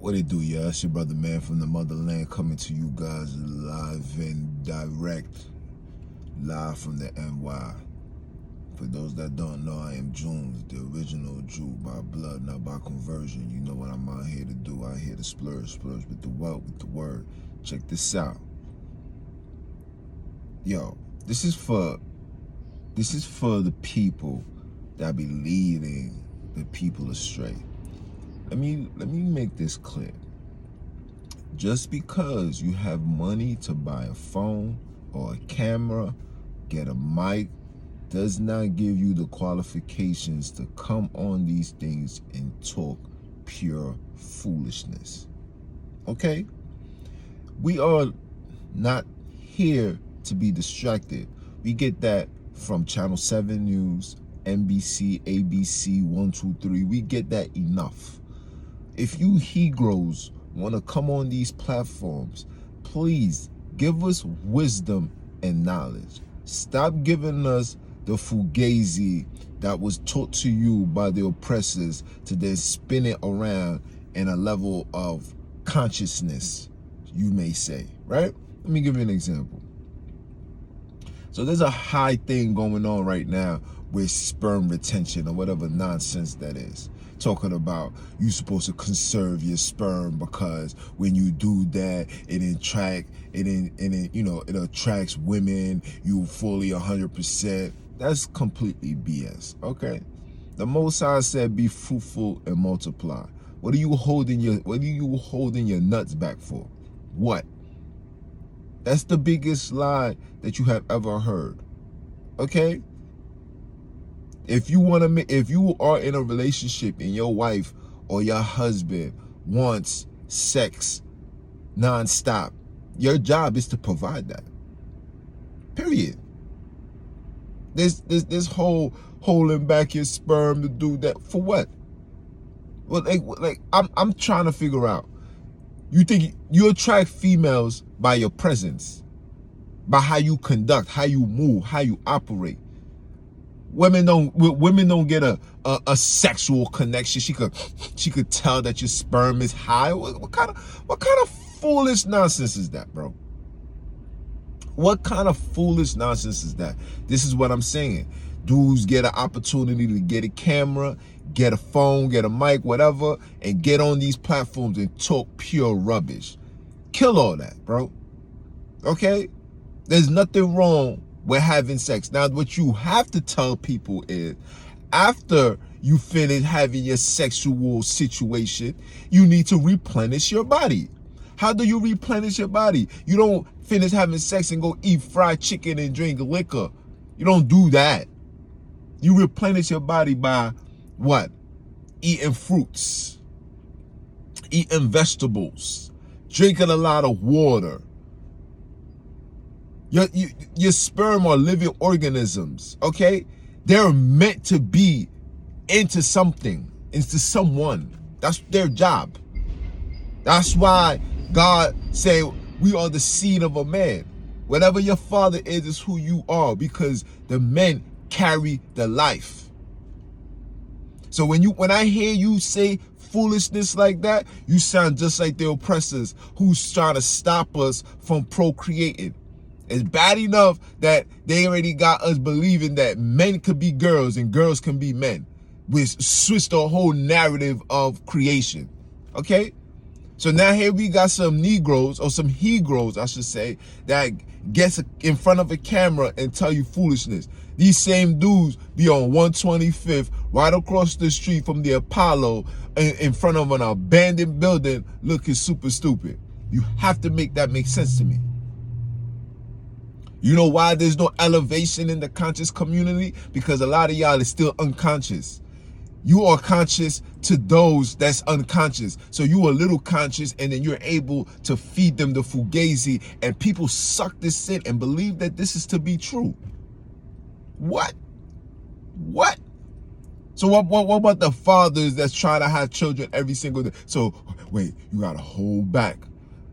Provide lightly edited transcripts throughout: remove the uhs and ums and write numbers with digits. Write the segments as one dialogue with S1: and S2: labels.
S1: What it do, y'all? It's your brother, man, from the motherland, coming to you guys live and direct, live from the NY. For those that don't know, I am Jones, the original Jew by blood, not by conversion. You know what I'm out here to do. Out here to splurge with the wealth, with the word. Check this out. Yo, this is for the people that be leading the people astray. Let me make this clear. Just because you have money to buy a phone or a camera, get a mic, does not give you the qualifications to come on these things and talk pure foolishness. Okay? We are not here to be distracted. We get that from Channel 7 News, NBC, ABC, 123. We get that enough. If you Hegros want to come on these platforms, please give us wisdom and knowledge. Stop giving us the fugazi that was taught to you by the oppressors to then spin it around in a level of consciousness, you may say, right? Let me give you an example. So there's a high thing going on right now with sperm retention or whatever nonsense that is. Talking about you supposed to conserve your sperm because when you do that, it attracts women. You fully 100%. That's completely BS. Okay, the Most High said, "Be fruitful and multiply." What are you holding your nuts back for? What? That's the biggest lie that you have ever heard. Okay? If you are in a relationship and your wife or your husband wants sex nonstop, your job is to provide that. Period. This whole holding back your sperm to do that for what? Well, I'm trying to figure out. You think you attract females by your presence, by how you conduct, how you move, how you operate. Women don't get a sexual connection. She could tell that your sperm is high. What kind of foolish nonsense is that, bro? What kind of foolish nonsense is that? This is what I'm saying. Dudes get an opportunity to get a camera, get a phone, get a mic, whatever, and get on these platforms and talk pure rubbish. Kill all that, bro. Okay? There's nothing wrong with having sex. Now, what you have to tell people is, after you finish having your sexual situation, you need to replenish your body. How do you replenish your body? You don't finish having sex and go eat fried chicken and drink liquor. You don't do that. You replenish your body by what? Eating fruits, eating vegetables, drinking a lot of water. Your sperm are living organisms, okay? They're meant to be into something, into someone. That's their job. That's why God said we are the seed of a man. Whatever your father is who you are, because the men carry the life. So when I hear you say foolishness like that, you sound just like the oppressors who's trying to stop us from procreating. It's bad enough that they already got us believing that men could be girls and girls can be men. We switched the whole narrative of creation. Okay? So now here we got some Negroes, or some Hegros, I should say, that gets in front of a camera and tell you foolishness. These same dudes be on 125th, right across the street from the Apollo, in front of an abandoned building, looking super stupid. You have to make that make sense to me. You know why there's no elevation in the conscious community? Because a lot of y'all is still unconscious. You are conscious to those that's unconscious. So you are a little conscious, and then you're able to feed them the fugazi, and people suck this in and believe that this is to be true. What? So what about the fathers that's trying to have children every single day? So wait, you gotta hold back.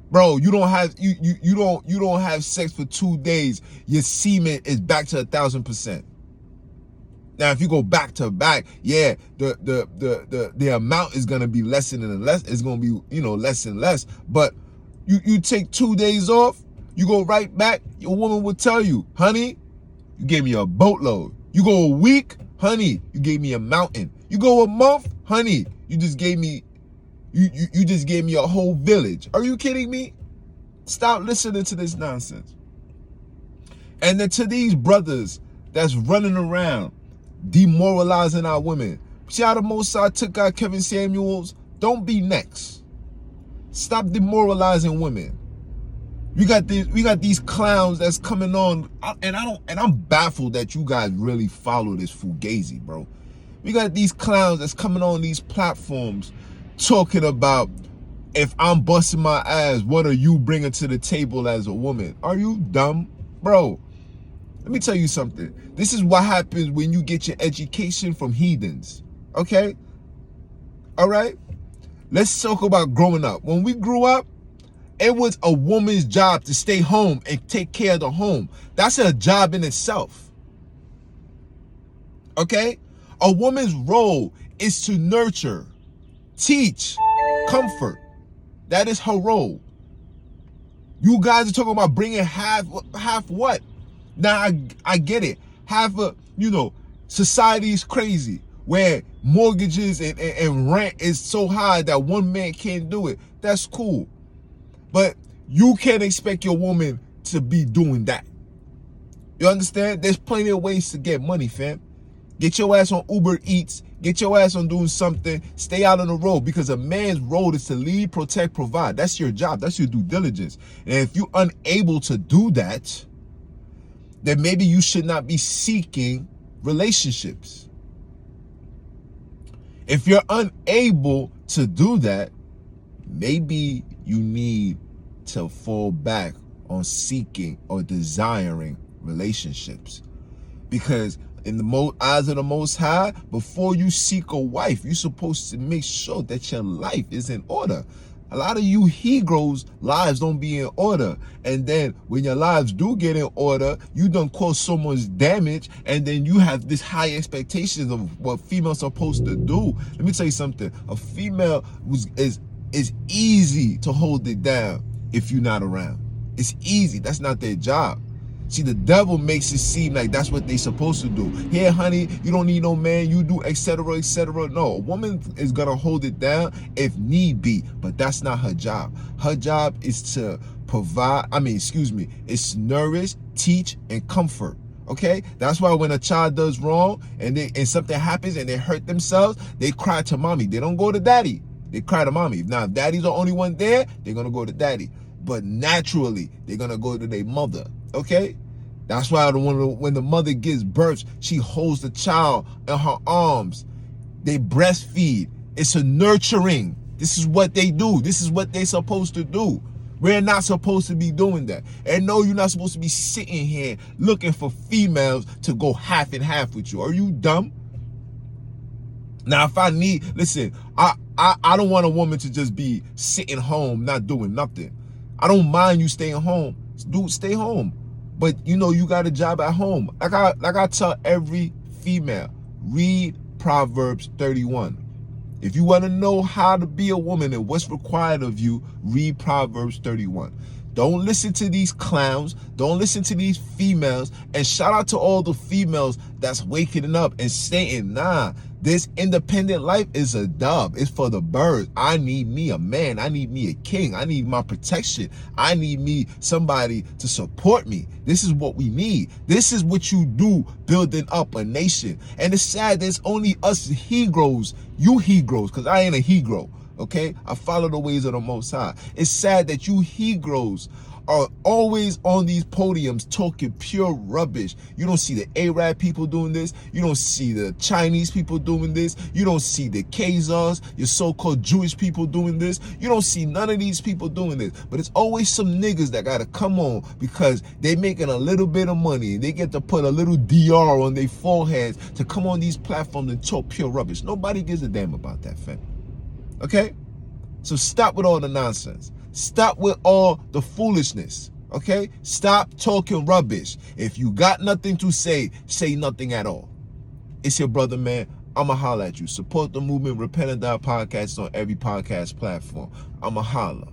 S1: Bro, you don't have sex for 2 days. Your semen is back to 1,000%. Now, if you go back to back, yeah, the amount is gonna be less and less. It's gonna be, you know, less and less. But you take 2 days off, you go right back. Your woman will tell you, honey, you gave me a boatload. You go a week, honey, you gave me a mountain. You go a month, honey, you just gave me you just gave me a whole village. Are you kidding me? Stop listening to this nonsense. And then to these brothers that's running around demoralizing our women. See how the Mossad took out Kevin Samuels? Don't be next. Stop demoralizing women. We got these clowns that's coming on, and I'm baffled that you guys really follow this fugazi, bro. We got these clowns that's coming on these platforms talking about, if I'm busting my ass, what are you bringing to the table as a woman? Are you dumb, bro? Let me tell you something. This is what happens when you get your education from heathens, okay? All right? Let's talk about growing up. When we grew up, it was a woman's job to stay home and take care of the home. That's a job in itself, okay? A woman's role is to nurture, teach, comfort. That is her role. You guys are talking about bringing half what? Now, I get it. Half of, you know, society is crazy where mortgages and rent is so high that one man can't do it. That's cool. But you can't expect your woman to be doing that. You understand? There's plenty of ways to get money, fam. Get your ass on Uber Eats. Get your ass on doing something. Stay out on the road, because a man's role is to lead, protect, provide. That's your job. That's your due diligence. And if you're unable to do that, then maybe you should not be seeking relationships. If you're unable to do that, maybe you need to fall back on seeking or desiring relationships. Because in the eyes of the Most High, before you seek a wife, you're supposed to make sure that your life is in order. A lot of you Hegros' lives don't be in order. And then when your lives do get in order, you done cause so much damage, and then you have this high expectations of what females are supposed to do. Let me tell you something. A female is easy to hold it down if you're not around. It's easy. That's not their job. See, the devil makes it seem like that's what they're supposed to do. Here, honey, you don't need no man, you do, etc., etc. No, a woman is going to hold it down if need be, but that's not her job. Her job is to provide, it's nourish, teach, and comfort. Okay? That's why when a child does wrong and something happens and they hurt themselves, they cry to mommy. They don't go to daddy. They cry to mommy. Now, if daddy's the only one there, they're going to go to daddy. But naturally, they're going to go to their mother. Okay? That's why when the mother gives birth, she holds the child in her arms. They breastfeed. It's a nurturing. This is what they do. This is what they're supposed to do. We're not supposed to be doing that. And no, you're not supposed to be sitting here looking for females to go half and half with you. Are you dumb? Now, if I need, listen, I don't want a woman to just be sitting home, not doing nothing. I don't mind you staying home. Dude, stay home. But, you know, you got a job at home. Like I tell every female, read Proverbs 31. If you want to know how to be a woman and what's required of you, read Proverbs 31. Don't listen to these clowns. Don't listen to these females. And shout out to all the females that's waking up and saying, nah, this independent life is a dub. It's for the birds. I need me a man. I need me a king. I need my protection. I need me somebody to support me. This is what we need. This is what you do building up a nation. And it's sad there's only us Hegros, you Hegros, because I ain't a Hegro. Okay, I follow the ways of the Most High. It's sad that you Hegros are always on these podiums talking pure rubbish. You don't see the Arab people doing this. You don't see the Chinese people doing this. You don't see the Khazars, your so-called Jewish people doing this. You don't see none of these people doing this. But it's always some niggas that got to come on because they making a little bit of money and they get to put a little DR on their foreheads to come on these platforms and talk pure rubbish. Nobody gives a damn about that, fam. Okay? So stop with all the nonsense. Stop with all the foolishness. Okay? Stop talking rubbish. If you got nothing to say, say nothing at all. It's your brother, man. I'ma holla at you. Support the movement. Repent and Die podcast on every podcast platform. I'ma holla.